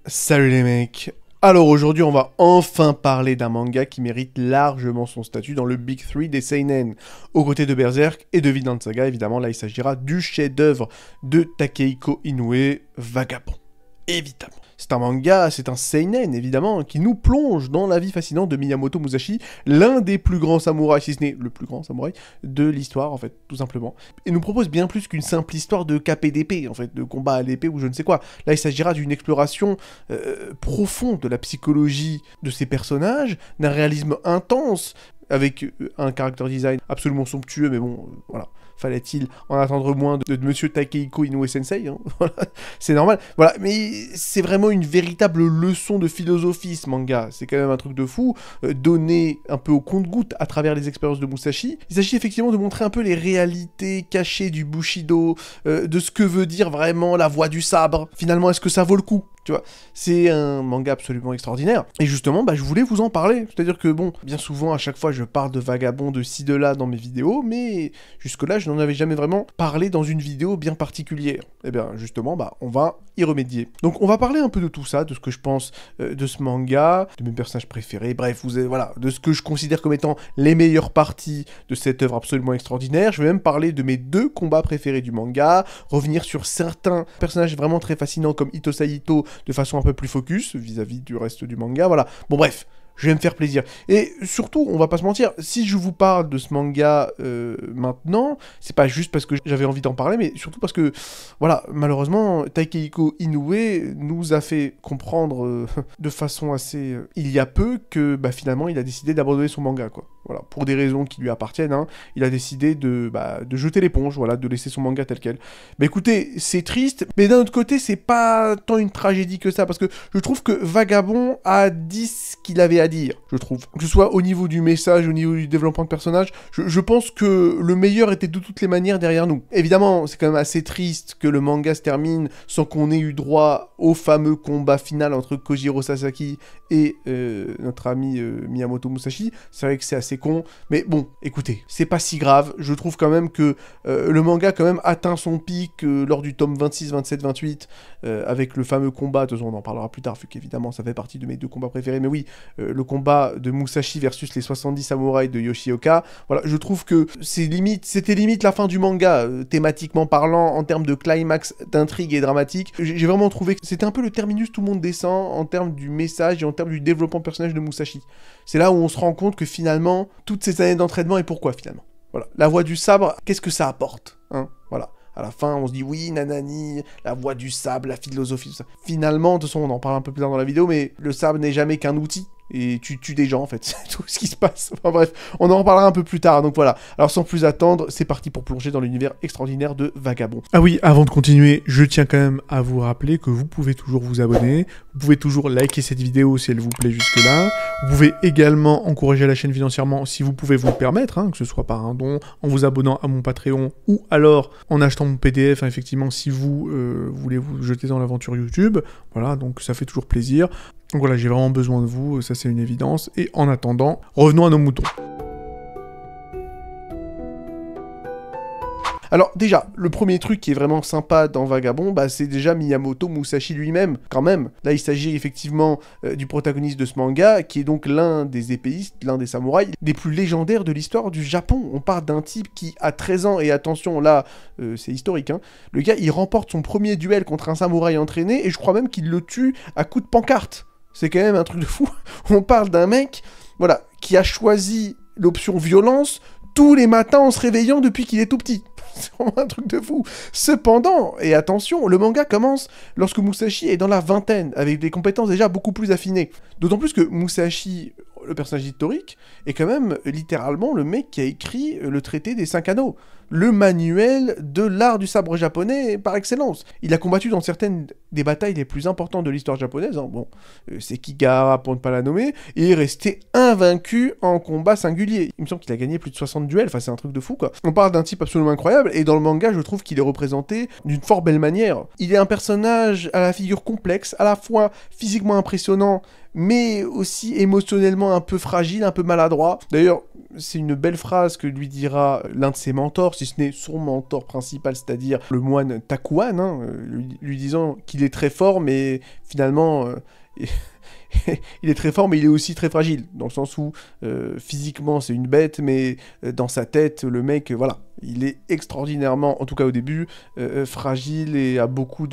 Salut les mecs. Alors aujourd'hui on va enfin parler d'un manga qui mérite largement son statut dans le Big 3 des seinen. Aux côtés de Berserk et de Vinland Saga, évidemment là il s'agira du chef-d'œuvre de Takehiko Inoue, Vagabond. Évidemment. C'est un manga, c'est un seinen évidemment, qui nous plonge dans la vie fascinante de Miyamoto Musashi, l'un des plus grands samouraïs, si ce n'est le plus grand samouraï de l'histoire en fait, tout simplement. Et nous propose bien plus qu'une simple histoire de KPDP, en fait, de combat à l'épée ou je ne sais quoi. Là il s'agira d'une exploration profonde de la psychologie de ces personnages, d'un réalisme intense, avec un character design absolument somptueux, mais bon, voilà. Fallait-il en attendre moins de Monsieur Takehiko Inoue Sensei, hein, voilà, c'est normal. Voilà, mais c'est vraiment une véritable leçon de philosophie, ce manga. C'est quand même un truc de fou, donné un peu au compte-gouttes à travers les expériences de Musashi. Il s'agit effectivement de montrer un peu les réalités cachées du Bushido, de ce que veut dire vraiment la voie du sabre. Finalement, est-ce que ça vaut le coup ? Tu vois, c'est un manga absolument extraordinaire. Et justement, je voulais vous en parler. C'est-à-dire que, bon, bien souvent, à chaque fois, je parle de Vagabond de ci, de là dans mes vidéos, mais jusque-là, je n'en avais jamais vraiment parlé dans une vidéo bien particulière. Et bien, justement, on va y remédier. Donc, on va parler un peu de tout ça, de ce que je pense de ce manga, de mes personnages préférés, bref, voilà, de ce que je considère comme étant les meilleures parties de cette œuvre absolument extraordinaire. Je vais même parler de mes 2 combats préférés du manga, revenir sur certains personnages vraiment très fascinants comme Ito Saito, de façon un peu plus focus vis-à-vis du reste du manga, voilà. Bon bref, je vais me faire plaisir. Et surtout, on va pas se mentir, si je vous parle de ce manga maintenant, c'est pas juste parce que j'avais envie d'en parler, mais surtout parce que, voilà, malheureusement, Takehiko Inoue nous a fait comprendre de façon assez... il y a peu que, finalement, il a décidé d'abandonner son manga, quoi. Voilà, pour des raisons qui lui appartiennent, hein, il a décidé de jeter l'éponge, voilà, de laisser son manga tel quel. Écoutez, c'est triste, mais d'un autre côté, c'est pas tant une tragédie que ça, parce que je trouve que Vagabond a dit ce qu'il avait à dire, je trouve. Que ce soit au niveau du message, au niveau du développement de personnage, je pense que le meilleur était de toutes les manières derrière nous. Évidemment, c'est quand même assez triste que le manga se termine sans qu'on ait eu droit au fameux combat final entre Kojiro Sasaki et notre ami Miyamoto Musashi. C'est vrai que c'est assez con, mais bon, écoutez, c'est pas si grave. Je trouve quand même que le manga quand même atteint son pic lors du tome 26, 27, 28, avec le fameux combat, de toute façon on en parlera plus tard, vu qu'évidemment ça fait partie de mes 2 combats préférés, mais oui, le combat de Musashi versus les 70 samouraïs de Yoshioka, voilà, je trouve que c'était limite la fin du manga, thématiquement parlant, en termes de climax, d'intrigue et dramatique. J'ai vraiment trouvé que c'était un peu le terminus tout le monde descend, en termes du message et en termes du développement de personnage de Musashi. C'est là où on se rend compte que finalement, toutes ces années d'entraînement, et pourquoi finalement ? Voilà, la voie du sabre, qu'est-ce que ça apporte, hein ? Voilà. À la fin, on se dit oui, nanani, la voie du sabre, la philosophie, tout ça. Finalement, de toute façon, on en parle un peu plus tard dans la vidéo, mais le sabre n'est jamais qu'un outil. Et tu tues des gens, en fait, c'est tout ce qui se passe. Enfin bref, on en reparlera un peu plus tard, donc voilà. Alors sans plus attendre, c'est parti pour plonger dans l'univers extraordinaire de Vagabond. Ah oui, avant de continuer, je tiens quand même à vous rappeler que vous pouvez toujours vous abonner, vous pouvez toujours liker cette vidéo si elle vous plaît jusque-là, vous pouvez également encourager la chaîne financièrement si vous pouvez vous le permettre, hein, que ce soit par un don, en vous abonnant à mon Patreon, ou alors en achetant mon PDF, hein, effectivement, si vous voulez vous jeter dans l'aventure YouTube. Voilà, donc ça fait toujours plaisir. Donc voilà, j'ai vraiment besoin de vous, ça c'est une évidence. Et en attendant, revenons à nos moutons. Alors déjà, le premier truc qui est vraiment sympa dans Vagabond, c'est déjà Miyamoto Musashi lui-même, quand même. Là, il s'agit effectivement du protagoniste de ce manga, qui est donc l'un des épéistes, l'un des samouraïs les plus légendaires de l'histoire du Japon. On parle d'un type qui, à 13 ans, et attention, là, c'est historique, hein, le gars, il remporte son premier duel contre un samouraï entraîné, et je crois même qu'il le tue à coups de pancarte. C'est quand même un truc de fou. On parle d'un mec, voilà, qui a choisi l'option violence tous les matins en se réveillant depuis qu'il est tout petit. C'est vraiment un truc de fou. Cependant, et attention, le manga commence lorsque Musashi est dans la vingtaine, avec des compétences déjà beaucoup plus affinées. D'autant plus que Musashi, le personnage historique, est quand même littéralement le mec qui a écrit le traité des 5 anneaux. Le manuel de l'art du sabre japonais par excellence. Il a combattu dans certaines des batailles les plus importantes de l'histoire japonaise, hein. Bon, c'est Kigahara pour ne pas la nommer, et est resté invaincu en combat singulier. Il me semble qu'il a gagné plus de 60 duels, enfin c'est un truc de fou quoi. On parle d'un type absolument incroyable, et dans le manga je trouve qu'il est représenté d'une fort belle manière. Il est un personnage à la figure complexe, à la fois physiquement impressionnant, mais aussi émotionnellement un peu fragile, un peu maladroit. D'ailleurs, c'est une belle phrase que lui dira l'un de ses mentors, si ce n'est son mentor principal, c'est-à-dire le moine Takuan, hein, lui disant qu'il est très fort, mais finalement... il est très fort, mais il est aussi très fragile, dans le sens où physiquement c'est une bête, mais dans sa tête, le mec, voilà, il est extraordinairement, en tout cas au début, fragile et a beaucoup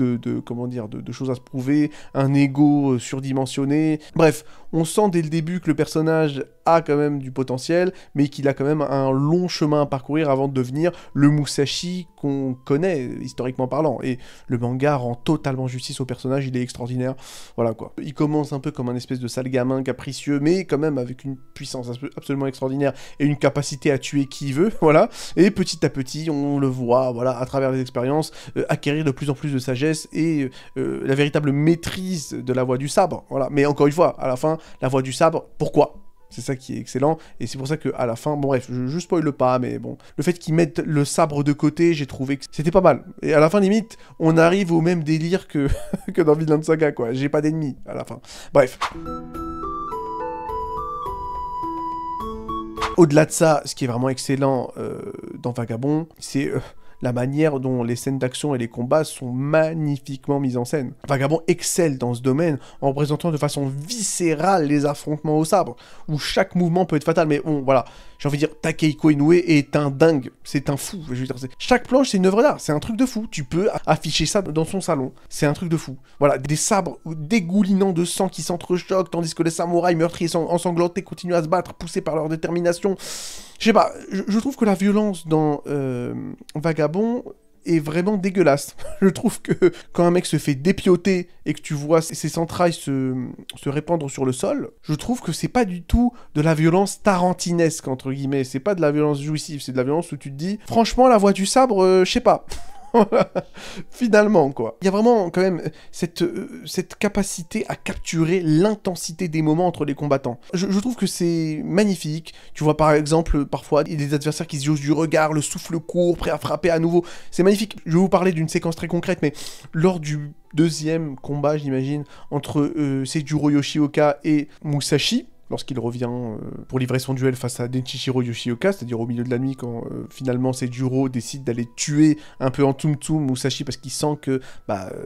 comment dire, de choses à se prouver, un ego surdimensionné. Bref, on sent dès le début que le personnage a quand même du potentiel, mais qu'il a quand même un long chemin à parcourir avant de devenir le Musashi qu'on connaît, historiquement parlant. Et le manga rend totalement justice au personnage, il est extraordinaire. Voilà quoi. Il commence un peu comme un espèce de sale gamin capricieux, mais quand même avec une puissance absolument extraordinaire et une capacité à tuer qui il veut, voilà. Et petit à petit, on le voit, voilà, à travers les expériences, acquérir de plus en plus de sagesse et la véritable maîtrise de la voie du sabre, voilà. Mais encore une fois, à la fin, la voie du sabre, pourquoi ? C'est ça qui est excellent, et c'est pour ça qu'à la fin, bon bref, je spoil pas, mais bon, le fait qu'ils mettent le sabre de côté, j'ai trouvé que c'était pas mal. Et à la fin, limite, on arrive au même délire que, que dans Vinland Saga, quoi. J'ai pas d'ennemis, à la fin. Bref. Au-delà de ça, ce qui est vraiment excellent dans Vagabond, c'est... la manière dont les scènes d'action et les combats sont magnifiquement mises en scène. Vagabond excelle dans ce domaine en représentant de façon viscérale les affrontements au sabre, où chaque mouvement peut être fatal, mais bon, voilà, j'ai envie de dire, Takehiko Inoue est un dingue, c'est un fou, je veux dire, chaque planche c'est une œuvre d'art, c'est un truc de fou, tu peux afficher ça dans son salon, c'est un truc de fou. Voilà, des sabres dégoulinants de sang qui s'entrechoquent, tandis que les samouraïs meurtriers ensanglantés continuent à se battre, poussés par leur détermination. Je sais pas, je trouve que la violence dans Vagabond est vraiment dégueulasse. Je trouve que quand un mec se fait dépioter et que tu vois ses entrailles se répandre sur le sol, je trouve que c'est pas du tout de la violence tarantinesque, entre guillemets. C'est pas de la violence jouissive, c'est de la violence où tu te dis, franchement, la voix du sabre, je sais pas. Finalement, quoi. Il y a vraiment, quand même, cette capacité à capturer l'intensité des moments entre les combattants. Je trouve que c'est magnifique. Tu vois, par exemple, parfois, il y a des adversaires qui se jauge du regard, le souffle court, prêt à frapper à nouveau. C'est magnifique. Je vais vous parler d'une séquence très concrète, mais lors du deuxième combat, j'imagine, entre Seijuro Yoshioka et Musashi, lorsqu'il revient pour livrer son duel face à Denshiro Yoshioka, c'est-à-dire au milieu de la nuit, quand finalement Seijuro décide d'aller tuer un peu en tum-tum Musashi, parce qu'il sent que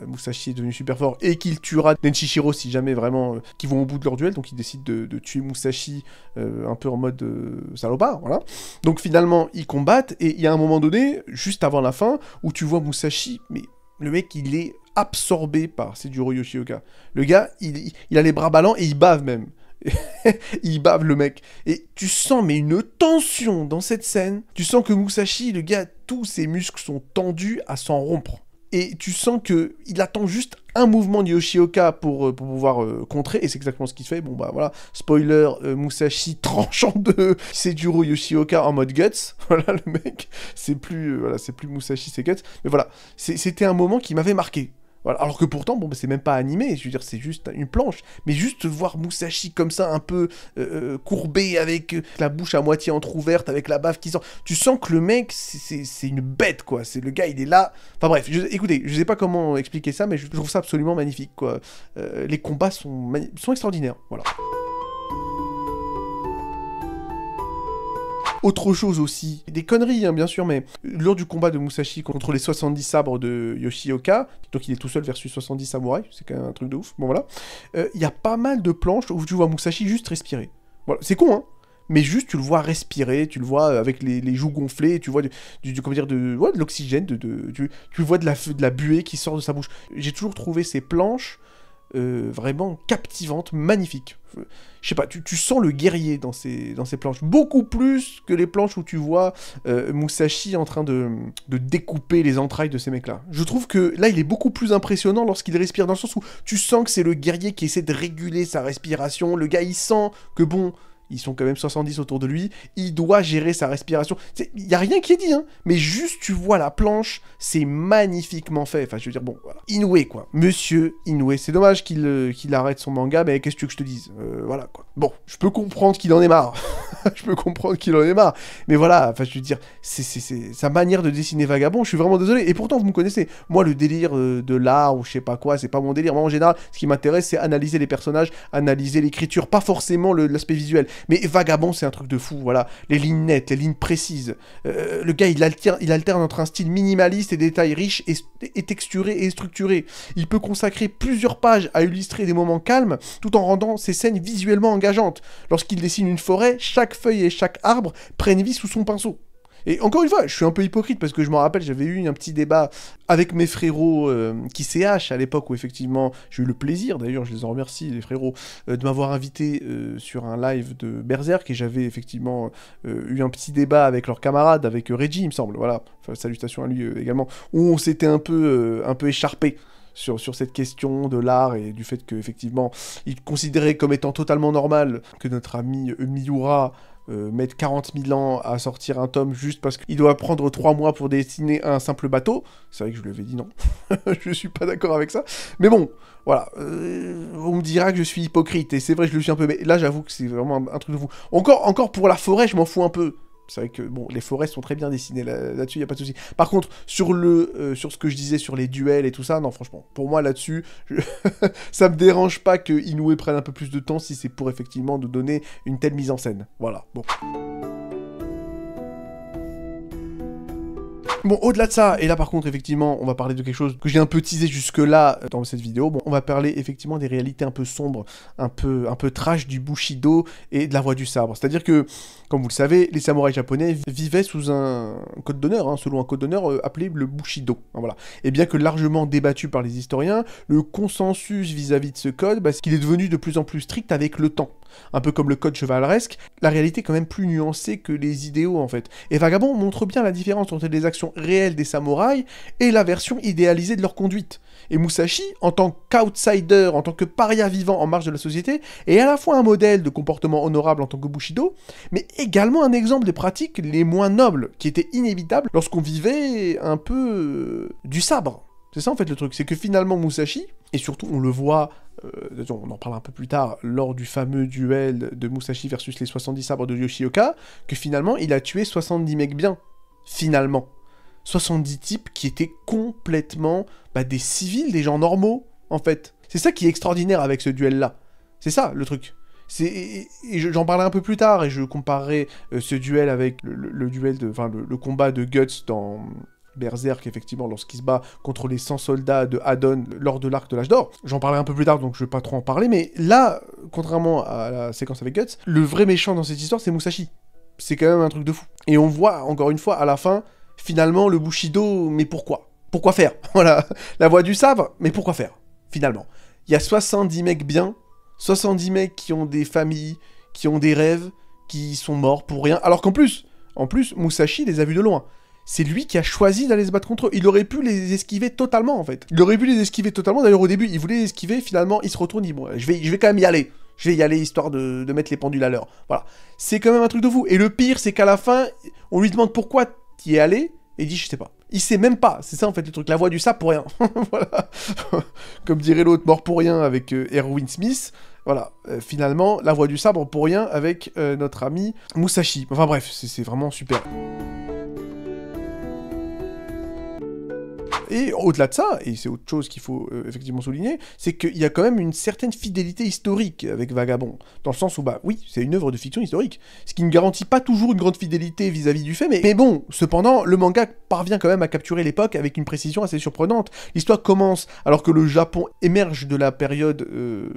Musashi est devenu super fort, et qu'il tuera Denshiro si jamais vraiment qu'ils vont au bout de leur duel, donc il décide de tuer Musashi un peu en mode salopard, voilà. Donc finalement, ils combattent, et il y a un moment donné, juste avant la fin, où tu vois Musashi, mais le mec, il est absorbé par Seijuro Yoshioka. Le gars, il a les bras ballants, et il bave même. Il bave le mec. Et tu sens mais une tension dans cette scène. Tu sens que Musashi, le gars, tous ses muscles sont tendus à s'en rompre. Et tu sens que il attend juste un mouvement de Yoshioka pour pouvoir contrer, et c'est exactement ce qu'il fait. Bon bah voilà, spoiler, Musashi tranchant de Seijuro Yoshioka en mode guts. Voilà, le mec, c'est plus Musashi, c'est guts. Mais voilà, c'était un moment qui m'avait marqué. Voilà. Alors que pourtant, bon, bah, c'est même pas animé, je veux dire, c'est juste une planche. Mais juste voir Musashi comme ça, un peu courbé, avec la bouche à moitié entrouverte, avec la bave qui sort. Tu sens que le mec, c'est une bête, quoi. C'est le gars, il est là. Enfin bref, écoutez, je sais pas comment expliquer ça, mais je trouve ça absolument magnifique, quoi. Les combats sont extraordinaires, voilà. Autre chose aussi, des conneries hein, bien sûr, mais lors du combat de Musashi contre les 70 sabres de Yoshioka, donc il est tout seul versus 70 samouraïs, c'est quand même un truc de ouf, bon voilà, il y a pas mal de planches où tu vois Musashi juste respirer. Voilà, c'est con hein, mais juste tu le vois respirer, tu le vois avec les joues gonflées, tu vois comment dire, de l'oxygène, tu vois de la buée qui sort de sa bouche. J'ai toujours trouvé ces planches vraiment captivantes, magnifiques. Je sais pas, tu sens le guerrier dans ces planches, beaucoup plus que les planches où tu vois Musashi en train de découper les entrailles de ces mecs-là. Je trouve que là, il est beaucoup plus impressionnant lorsqu'il respire, dans le sens où tu sens que c'est le guerrier qui essaie de réguler sa respiration, le gars, il sent que bon... Ils sont quand même 70 autour de lui, il doit gérer sa respiration. Il n'y a rien qui est dit, hein, mais juste tu vois la planche, c'est magnifiquement fait. Enfin, je veux dire, bon, voilà. Inoue, quoi. Monsieur Inoue. C'est dommage qu'il arrête son manga, mais qu'est-ce que tu veux que je te dise voilà, quoi. Bon, je peux comprendre qu'il en ait marre. Je peux comprendre qu'il en ait marre. Mais voilà, enfin, je veux dire, c'est sa manière de dessiner Vagabond, je suis vraiment désolé. Et pourtant, vous me connaissez. Moi, le délire de l'art ou je sais pas quoi, c'est pas mon délire. Moi, en général, ce qui m'intéresse, c'est analyser les personnages, analyser l'écriture, pas forcément l'aspect visuel. Mais Vagabond, c'est un truc de fou, voilà. Les lignes nettes, les lignes précises. Le gars, il alterne entre un style minimaliste et des détails riches et texturés et structurés. Il peut consacrer plusieurs pages à illustrer des moments calmes, tout en rendant ses scènes visuellement engageantes. Lorsqu'il dessine une forêt, chaque feuille et chaque arbre prennent vie sous son pinceau. Et encore une fois, je suis un peu hypocrite parce que je me rappelle, j'avais eu un petit débat avec mes frérots qui CH à l'époque où effectivement j'ai eu le plaisir, d'ailleurs je les en remercie les frérots, de m'avoir invité sur un live de Berserk et j'avais effectivement eu un petit débat avec leurs camarades, avec Reggie il me semble, voilà, enfin, salutations à lui également, où on s'était un peu écharpé. Sur cette question de l'art et du fait qu'effectivement, il considérait comme étant totalement normal que notre ami Miura mettre 40 000 ans à sortir un tome juste parce qu'il doit prendre 3 mois pour dessiner un simple bateau. C'est vrai que je lui avais dit non. Je suis pas d'accord avec ça. Mais bon, voilà. On me dira que je suis hypocrite. Et c'est vrai, je le suis un peu. Mais là, j'avoue que c'est vraiment un truc de fou. Encore pour la forêt, je m'en fous un peu. C'est vrai que, bon, les forêts sont très bien dessinées, là-dessus, il n'y a pas de souci. Par contre, sur ce que je disais sur les duels et tout ça, non, franchement, pour moi, là-dessus, ça me dérange pas que Inoue prenne un peu plus de temps si c'est pour, effectivement, nous donner une telle mise en scène. Voilà, bon. Bon, au-delà de ça, et là par contre, effectivement, on va parler de quelque chose que j'ai un peu teasé jusque-là dans cette vidéo. Bon, on va parler effectivement des réalités un peu sombres, un peu trash du Bushido et de la voie du sabre. C'est-à-dire que, comme vous le savez, les samouraïs japonais vivaient sous un code d'honneur, hein, selon un code d'honneur appelé le Bushido. Hein, voilà. Et bien que largement débattu par les historiens, le consensus vis-à-vis de ce code, c'est qu'il est devenu de plus en plus strict avec le temps. Un peu comme le code chevaleresque, la réalité est quand même plus nuancée que les idéaux en fait. Et Vagabond montre bien la différence entre les actions réelles des samouraïs et la version idéalisée de leur conduite. Et Musashi, en tant qu'outsider, en tant que paria vivant en marge de la société, est à la fois un modèle de comportement honorable en tant que Bushido, mais également un exemple des pratiques les moins nobles, qui étaient inévitables lorsqu'on vivait un peu du sabre. C'est ça en fait le truc, c'est que finalement Musashi, et surtout on le voit, on en parle un peu plus tard, lors du fameux duel de Musashi versus les 70 sabres de Yoshioka, que finalement il a tué 70 mecs bien, finalement. 70 types qui étaient complètement des civils, des gens normaux, en fait. C'est ça qui est extraordinaire avec ce duel-là. C'est ça le truc. Et j'en parlerai un peu plus tard, et je comparerai ce duel avec le duel le combat de Guts dans Berserk, effectivement, lorsqu'il se bat contre les 100 soldats de Adon lors de l'arc de l'âge d'or. J'en parlerai un peu plus tard, donc je vais pas trop en parler, mais là, contrairement à la séquence avec Guts, le vrai méchant dans cette histoire, c'est Musashi. C'est quand même un truc de fou. Et on voit, encore une fois, à la fin, finalement, le Bushido, mais pourquoi? Pourquoi faire? Voilà, la voie du sabre, mais pourquoi faire? Finalement. Il y a 70 mecs bien, 70 mecs qui ont des familles, qui ont des rêves, qui sont morts pour rien, alors qu'en plus, Musashi les a vus de loin. C'est lui qui a choisi d'aller se battre contre eux. Il aurait pu les esquiver totalement, en fait. Il aurait pu les esquiver totalement. D'ailleurs, au début, il voulait les esquiver. Finalement, il se retourne, il dit, bon, je vais quand même y aller. Je vais y aller, histoire de mettre les pendules à l'heure. Voilà. C'est quand même un truc de fou. Et le pire, c'est qu'à la fin, on lui demande pourquoi t'y es allé. Et il dit, je sais pas. Il sait même pas. C'est ça, en fait, le truc. La voie du sabre pour rien. Voilà. Comme dirait l'autre, mort pour rien avec Erwin Smith. Voilà, finalement, la voie du sabre pour rien avec notre ami Musashi. Enfin bref, c'est vraiment super. Et au-delà de ça, et c'est autre chose qu'il faut effectivement souligner, c'est qu'il y a quand même une certaine fidélité historique avec Vagabond. Dans le sens où, oui, c'est une œuvre de fiction historique. Ce qui ne garantit pas toujours une grande fidélité vis-à-vis du fait, mais bon, cependant, le manga parvient quand même à capturer l'époque avec une précision assez surprenante. L'histoire commence alors que le Japon émerge de la période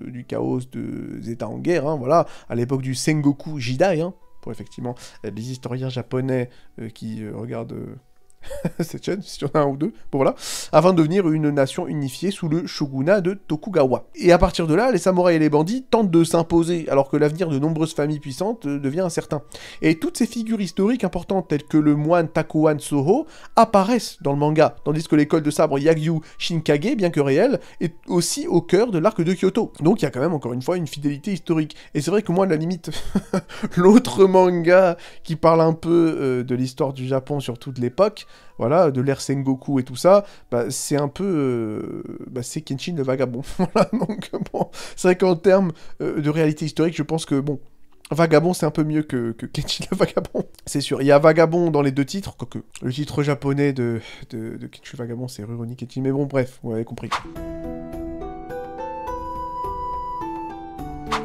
du chaos des États en guerre, hein, voilà, à l'époque du Sengoku Jidai, hein, pour effectivement les historiens japonais qui regardent... cette chaîne, si tu en as un ou deux, bon voilà, afin de devenir une nation unifiée sous le shogunat de Tokugawa. Et à partir de là, les samouraïs et les bandits tentent de s'imposer, alors que l'avenir de nombreuses familles puissantes devient incertain. Et toutes ces figures historiques importantes, telles que le moine Takuan Soho, apparaissent dans le manga, tandis que l'école de sabre Yagyu Shinkage, bien que réelle, est aussi au cœur de l'arc de Kyoto. Donc il y a quand même, encore une fois, une fidélité historique. Et c'est vrai que moi, à la limite, l'autre manga qui parle un peu de l'histoire du Japon sur toute l'époque, voilà, de l'ère Sengoku et tout ça, c'est un peu... c'est Kenshin le Vagabond. Voilà, donc bon, c'est vrai qu'en termes de réalité historique, je pense que, bon, Vagabond, c'est un peu mieux que Kenshin le Vagabond. C'est sûr, il y a Vagabond dans les deux titres, quoique le titre japonais de Kenshin le Vagabond, c'est Rurouni Kenshin, mais bon, bref, vous avez compris.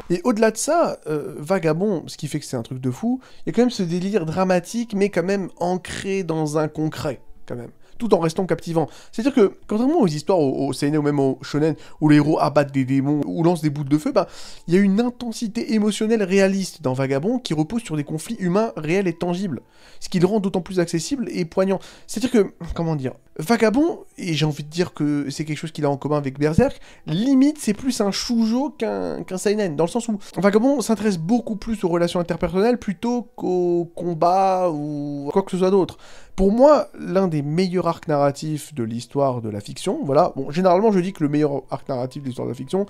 Et au-delà de ça, Vagabond, ce qui fait que c'est un truc de fou, il y a quand même ce délire dramatique, mais quand même ancré dans un concret, quand même. Tout en restant captivant. C'est-à-dire que, contrairement aux histoires, au seinen ou même au shonen, où les héros abattent des démons ou lancent des boules de feu, bah, il y a une intensité émotionnelle réaliste dans Vagabond qui repose sur des conflits humains réels et tangibles. Ce qui le rend d'autant plus accessible et poignant. C'est-à-dire que, comment dire, Vagabond, et j'ai envie de dire que c'est quelque chose qu'il a en commun avec Berserk, limite c'est plus un shoujo qu'un seinen, dans le sens où Vagabond s'intéresse beaucoup plus aux relations interpersonnelles plutôt qu'aux combats ou quoi que ce soit d'autre. Pour moi, l'un des meilleurs arcs narratifs de l'histoire de la fiction, voilà, bon, généralement je dis que le meilleur arc narratif de l'histoire de la fiction,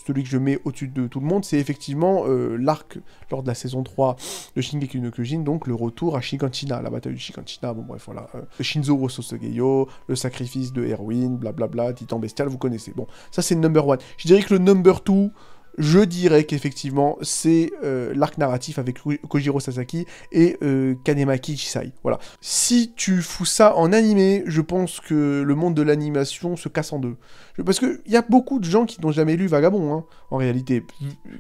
celui que je mets au-dessus de tout le monde, c'est effectivement l'arc lors de la saison 3 de Shingeki no Kyojin, donc le retour à Shiganshina, la bataille de Shiganshina, bon bref, voilà, Shinzo Wososugeyo, le sacrifice de Erwin, blablabla, Titan Bestial, vous connaissez, bon, ça c'est le number 1. Je dirais que le number 2, je dirais qu'effectivement, c'est l'arc narratif avec Kojiro Sasaki et Kanemaki Chisai. Voilà. Si tu fous ça en animé, je pense que le monde de l'animation se casse en deux. Parce qu'il y a beaucoup de gens qui n'ont jamais lu Vagabond, hein, en réalité.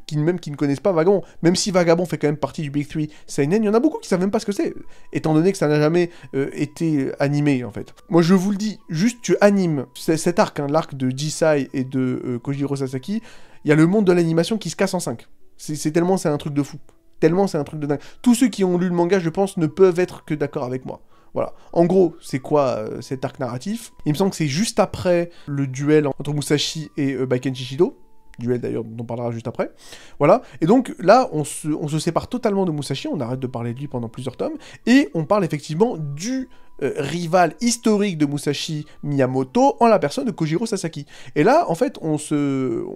Qui ne connaissent pas Vagabond. Même si Vagabond fait quand même partie du Big 3 Seinen, il y en a beaucoup qui savent même pas ce que c'est. Étant donné que ça n'a jamais été animé, en fait. Moi, je vous le dis, juste tu animes cet arc, hein, l'arc de Jisai et de Kojiro Sasaki, il y a le monde de l'animation qui se casse en 5. C'est tellement c'est un truc de fou. Tellement c'est un truc de dingue. Tous ceux qui ont lu le manga, je pense, ne peuvent être que d'accord avec moi. Voilà. En gros, c'est quoi cet arc narratif? Il me semble que c'est juste après le duel entre Musashi et Baiken Shishido. Duel d'ailleurs dont on parlera juste après. Voilà. Et donc là, on se sépare totalement de Musashi, on arrête de parler de lui pendant plusieurs tomes, et on parle effectivement du rival historique de Musashi Miyamoto en la personne de Kojiro Sasaki. Et là, en fait, on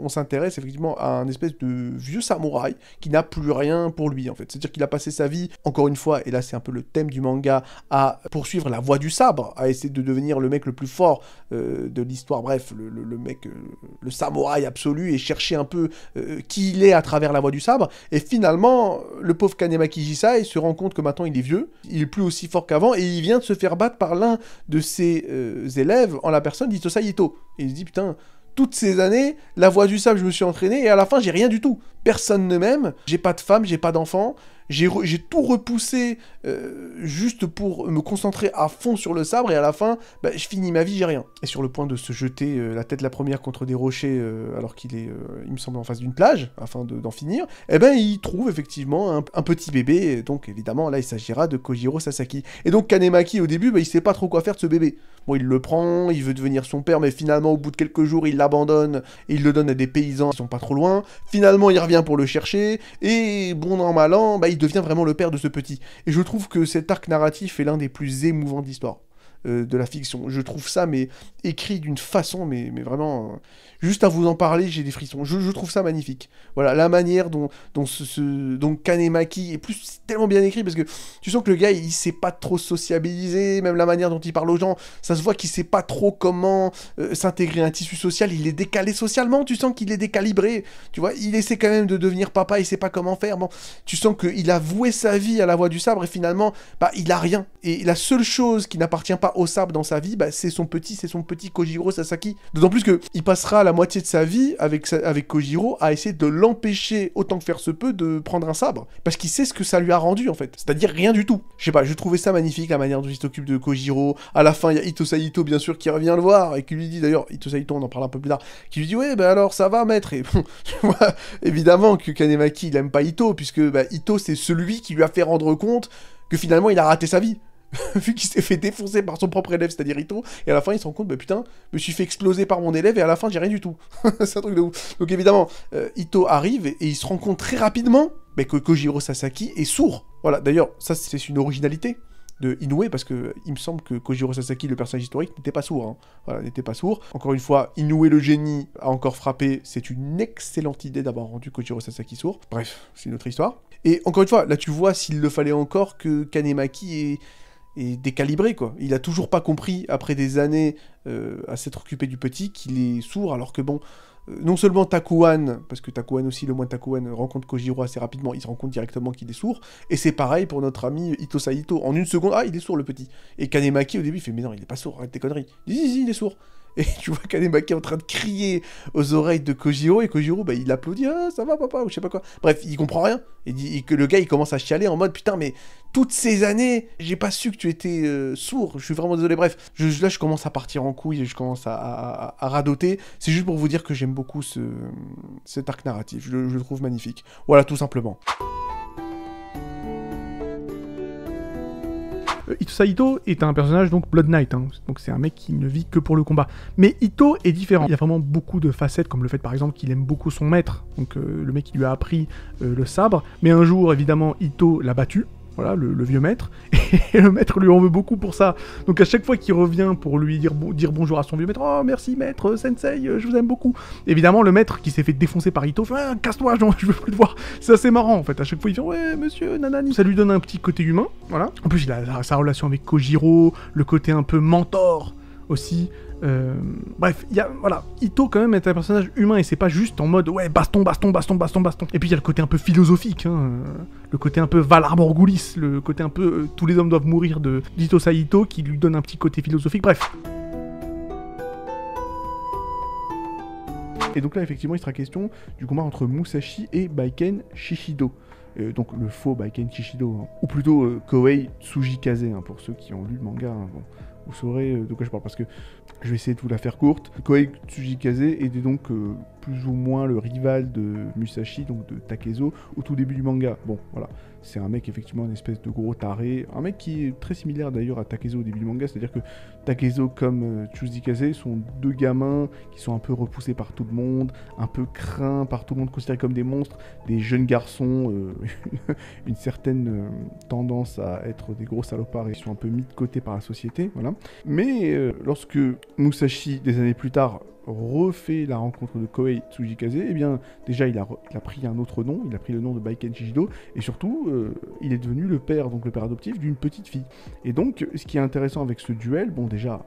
s'intéresse effectivement à un espèce de vieux samouraï qui n'a plus rien pour lui, en fait. C'est-à-dire qu'il a passé sa vie, encore une fois, et là c'est un peu le thème du manga, à poursuivre la voie du sabre, à essayer de devenir le mec le plus fort de l'histoire, bref, le mec, le samouraï absolu, et chercher un peu qui il est à travers la voie du sabre. Et finalement, le pauvre Kanemaki Jisai se rend compte que maintenant il est vieux, il est plus aussi fort qu'avant, et il vient de se faire battre par l'un de ses élèves en la personne d'Itosai Ito. Et il se dit, putain, toutes ces années, la voie du sable, je me suis entraîné, et à la fin, j'ai rien du tout. Personne ne m'aime, j'ai pas de femme, j'ai pas d'enfant, j'ai tout repoussé juste pour me concentrer à fond sur le sabre, et à la fin, bah, je finis ma vie, j'ai rien. Et sur le point de se jeter la tête la première contre des rochers, alors qu'il est, il me semble, en face d'une plage, afin d'en finir, eh ben il trouve effectivement un petit bébé, et donc évidemment, là, il s'agira de Kojiro Sasaki. Et donc Kanemaki, au début, bah, il sait pas trop quoi faire de ce bébé. Bon, il le prend, il veut devenir son père, mais finalement, au bout de quelques jours, il l'abandonne, et il le donne à des paysans qui sont pas trop loin. Finalement, il revient pour le chercher, et bon an, mal an, bah, il devient vraiment le père de ce petit. Et je trouve que cet arc narratif est l'un des plus émouvants de l'histoire de la fiction. Je trouve ça, mais écrit d'une façon, mais vraiment... juste à vous en parler, j'ai des frissons. Je trouve ça magnifique. Voilà, la manière dont Kanemaki est plus tellement bien écrit, parce que tu sens que le gars, il sait pas trop sociabiliser, même la manière dont il parle aux gens, ça se voit qu'il sait pas trop comment s'intégrer à un tissu social, il est décalé socialement, tu sens qu'il est décalibré, tu vois, il essaie quand même de devenir papa, il sait pas comment faire, bon, tu sens qu'il a voué sa vie à la voie du sabre, et finalement, bah, il a rien. Et la seule chose qui n'appartient pas au sabre dans sa vie, bah, c'est son petit Kojiro Sasaki. D'autant plus que il passera la moitié de sa vie avec Kojiro à essayer de l'empêcher autant que faire se peut de prendre un sabre, parce qu'il sait ce que ça lui a rendu en fait, c'est-à-dire rien du tout. Je sais pas, je trouvais ça magnifique la manière dont il s'occupe de Kojiro. À la fin, il y a Itosai Ito bien sûr qui revient le voir et qui lui dit, d'ailleurs Itosai Ito, on en parle un peu plus tard, qui lui dit ouais bah alors ça va maître. Et bon, tu vois évidemment que Kanemaki il aime pas Ito, puisque bah, Ito c'est celui qui lui a fait rendre compte que finalement il a raté sa vie. Vu qu'il s'est fait défoncer par son propre élève, c'est-à-dire Ito, et à la fin il se rend compte, bah putain, je me suis fait exploser par mon élève, et à la fin j'ai rien du tout. C'est un truc de ouf. Donc évidemment, Ito arrive, et il se rend compte très rapidement bah, que Kojiro Sasaki est sourd. Voilà, d'ailleurs, ça c'est une originalité de Inoue, parce que il me semble que Kojiro Sasaki, le personnage historique, n'était pas sourd. Hein. Voilà, n'était pas sourd. Encore une fois, Inoue le génie a encore frappé, c'est une excellente idée d'avoir rendu Kojiro Sasaki sourd. Bref, c'est une autre histoire. Et encore une fois, là tu vois s'il le fallait encore que Kanemaki est décalibré, quoi. Il a toujours pas compris, après des années à s'être occupé du petit, qu'il est sourd, alors que bon, non seulement Takuan, parce que Takuan aussi, le moine Takuan, rencontre Kojiro assez rapidement, il se rend compte directement qu'il est sourd, et c'est pareil pour notre ami Itosai Ito. En une seconde, ah, il est sourd le petit. Et Kanemaki, au début, il fait, mais non, il est pas sourd, arrête tes conneries. Il dit, si, il est sourd. Et tu vois Kanemaki est en train de crier aux oreilles de Kojiro, et Kojiro, bah, il applaudit, ah, ça va papa, ou je sais pas quoi. Bref, il comprend rien. Que le gars, il commence à chialer en mode, putain, mais toutes ces années, j'ai pas su que tu étais sourd, je suis vraiment désolé. Bref, là, je commence à partir en couille, et je commence à radoter. C'est juste pour vous dire que j'aime beaucoup cet arc narratif, je le trouve magnifique. Voilà, tout simplement. Saito est un personnage donc Blood Knight, hein. Donc c'est un mec qui ne vit que pour le combat. Mais Ito est différent, il a vraiment beaucoup de facettes, comme le fait par exemple qu'il aime beaucoup son maître, donc le mec qui lui a appris le sabre, mais un jour évidemment Ito l'a battu, voilà, le vieux maître, et le maître lui en veut beaucoup pour ça. Donc à chaque fois qu'il revient pour lui dire bonjour à son vieux maître, oh merci maître, sensei, je vous aime beaucoup. Évidemment le maître qui s'est fait défoncer par Ito fait ah, casse-toi, je veux plus te voir. C'est assez marrant en fait, à chaque fois il fait ouais monsieur, nanani. Ça lui donne un petit côté humain, voilà. En plus il a sa relation avec Kojiro, le côté un peu mentor aussi. Bref, voilà, Ito quand même est un personnage humain et c'est pas juste en mode ouais baston. Et puis il y a le côté un peu philosophique, hein, le côté un peu Valar Morghulis, le côté un peu tous les hommes doivent mourir de d'Ito Saito qui lui donne un petit côté philosophique, bref. Et donc là effectivement il sera question du combat entre Musashi et Baiken Shishido. Donc le faux Baiken Shishido, hein. Ou plutôt Kohei Tsujikaze, hein, pour ceux qui ont lu le manga, hein, bon. Vous saurez de quoi je parle, parce que je vais essayer de vous la faire courte. Kohei Tsujikaze était donc plus ou moins le rival de Musashi, donc de Takezo, au tout début du manga. Bon, voilà, c'est un mec effectivement une espèce de gros taré, un mec qui est très similaire d'ailleurs à Takezo au début du manga, c'est-à-dire que Takezo comme Tsujikaze sont deux gamins qui sont un peu repoussés par tout le monde, un peu craints par tout le monde, considérés comme des monstres, des jeunes garçons, une certaine tendance à être des gros salopards et qui sont un peu mis de côté par la société, voilà. Mais lorsque Musashi, des années plus tard, refait la rencontre de Kohei Tsujikaze, eh bien, déjà, il a pris un autre nom, il a pris le nom de Baiken Shishido, et surtout, il est devenu le père adoptif d'une petite fille. Et donc, ce qui est intéressant avec ce duel, bon, déjà,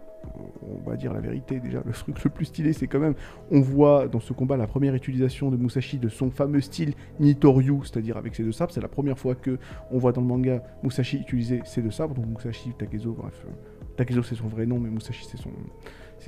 on va dire la vérité, déjà, le truc le plus stylé, c'est quand même, on voit dans ce combat la première utilisation de Musashi de son fameux style Nitoryu, c'est-à-dire avec ses deux sabres. C'est la première fois que on voit dans le manga Musashi utiliser ses deux sabres, donc Musashi, Takezo, bref. Takezo c'est son vrai nom, mais Musashi c'est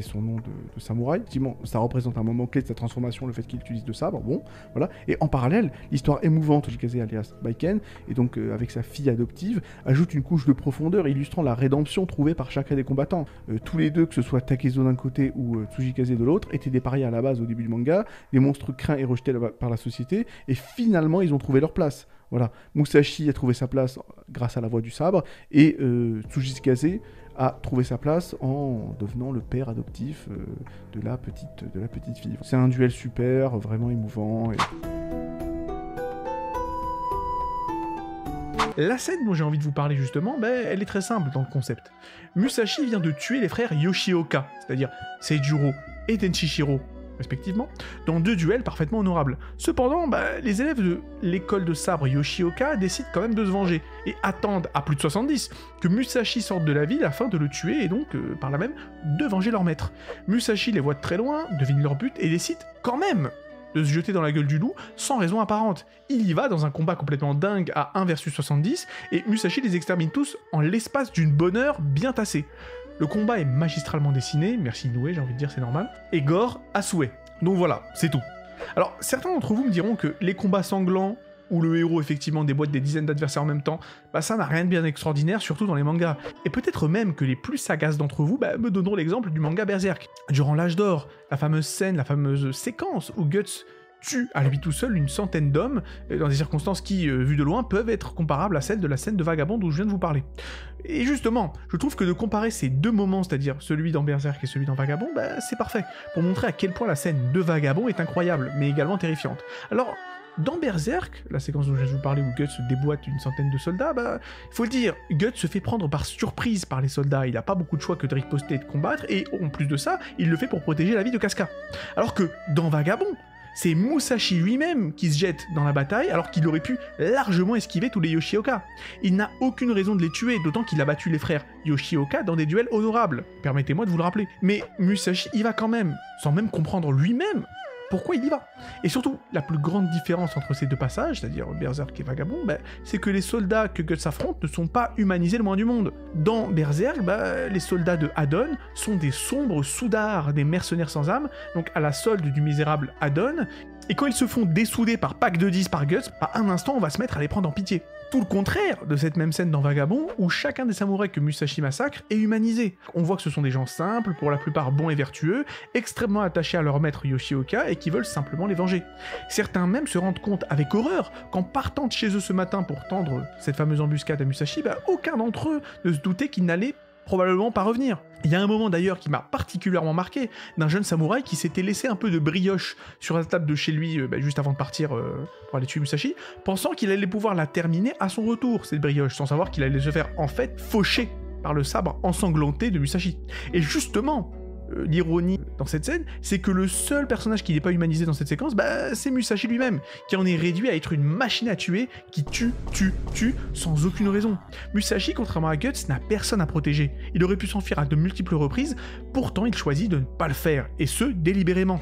son nom de samouraï. Effectivement, ça représente un moment clé de sa transformation, le fait qu'il utilise deux sabres, bon, voilà. Et en parallèle, l'histoire émouvante de Tsujikaze alias Baiken, et donc avec sa fille adoptive, ajoute une couche de profondeur illustrant la rédemption trouvée par chacun des combattants. Tous les deux, que ce soit Takezo d'un côté ou Tsujikaze de l'autre, étaient des parias à la base au début du manga, des monstres craints et rejetés par la société, et finalement ils ont trouvé leur place. Voilà, Musashi a trouvé sa place grâce à la voix du sabre, et Tsujikaze a trouvé sa place en devenant le père adoptif de la petite fille. C'est un duel super, vraiment émouvant. La scène dont j'ai envie de vous parler justement, elle est très simple dans le concept. Musashi vient de tuer les frères Yoshioka, c'est-à-dire Seijuro et Tenshinshiro, respectivement, dans 2 duels parfaitement honorables. Cependant, les élèves de l'école de sabre Yoshioka décident quand même de se venger, et attendent à plus de 70 que Musashi sorte de la ville afin de le tuer, et donc, par là même, de venger leur maître. Musashi les voit de très loin, devine leur but, et décide quand même de se jeter dans la gueule du loup sans raison apparente. Il y va dans un combat complètement dingue à 1 versus 70, et Musashi les extermine tous en l'espace d'une bonne heure bien tassée. Le combat est magistralement dessiné, merci Inoue, j'ai envie de dire c'est normal, et gore à souhait. Donc voilà, c'est tout. Alors, certains d'entre vous me diront que les combats sanglants, où le héros effectivement déboîte des dizaines d'adversaires en même temps, ça n'a rien de bien extraordinaire, surtout dans les mangas. Et peut-être même que les plus sagaces d'entre vous me donneront l'exemple du manga Berserk. Durant l'âge d'or, la fameuse scène, la fameuse séquence où Guts tue à lui tout seul une centaine d'hommes, dans des circonstances qui, vues de loin, peuvent être comparables à celles de la scène de Vagabond dont je viens de vous parler. Et justement, je trouve que de comparer ces 2 moments, c'est-à-dire celui dans Berserk et celui dans Vagabond, c'est parfait, pour montrer à quel point la scène de Vagabond est incroyable, mais également terrifiante. Alors, dans Berserk, la séquence dont je viens de vous parler où Guts déboîte une centaine de soldats, faut le dire, Guts se fait prendre par surprise par les soldats, il n'a pas beaucoup de choix que de riposter et de combattre, et en plus de ça, il le fait pour protéger la vie de Casca. Alors que, dans Vagabond, c'est Musashi lui-même qui se jette dans la bataille alors qu'il aurait pu largement esquiver tous les Yoshioka. Il n'a aucune raison de les tuer, d'autant qu'il a battu les frères Yoshioka dans des duels honorables, permettez-moi de vous le rappeler. Mais Musashi y va quand même, sans même comprendre lui-même pourquoi il y va. Et surtout, la plus grande différence entre ces deux passages, c'est-à-dire Berserk et Vagabond, c'est que les soldats que Guts affronte ne sont pas humanisés le moins du monde. Dans Berserk, les soldats de Adon sont des sombres soudards, des mercenaires sans âme, donc à la solde du misérable Adon, et quand ils se font dessouder par pack de 10 par Guts, à un instant on va se mettre à les prendre en pitié. Tout le contraire de cette même scène dans Vagabond, où chacun des samouraïs que Musashi massacre est humanisé. On voit que ce sont des gens simples, pour la plupart bons et vertueux, extrêmement attachés à leur maître Yoshioka et qui veulent simplement les venger. Certains même se rendent compte avec horreur qu'en partant de chez eux ce matin pour tendre cette fameuse embuscade à Musashi, aucun d'entre eux ne se doutait qu'ils n'allaient probablement pas revenir. Il y a un moment d'ailleurs qui m'a particulièrement marqué, d'un jeune samouraï qui s'était laissé un peu de brioche sur la table de chez lui juste avant de partir pour aller tuer Musashi, pensant qu'il allait pouvoir la terminer à son retour, cette brioche, sans savoir qu'il allait se faire en fait faucher par le sabre ensanglanté de Musashi. Et justement, l'ironie dans cette scène, c'est que le seul personnage qui n'est pas humanisé dans cette séquence, c'est Musashi lui-même, qui en est réduit à être une machine à tuer, qui tue sans aucune raison. Musashi, contrairement à Guts, n'a personne à protéger. Il aurait pu s'enfuir à de multiples reprises, pourtant il choisit de ne pas le faire, et ce, délibérément.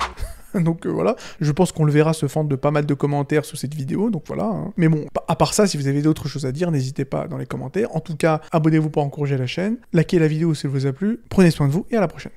Donc voilà, je pense qu'on le verra se fendre de pas mal de commentaires sous cette vidéo, donc voilà. Hein. Mais bon, à part ça, si vous avez d'autres choses à dire, n'hésitez pas dans les commentaires. En tout cas, abonnez-vous pour encourager la chaîne, likez la vidéo si elle vous a plu, prenez soin de vous et à la prochaine.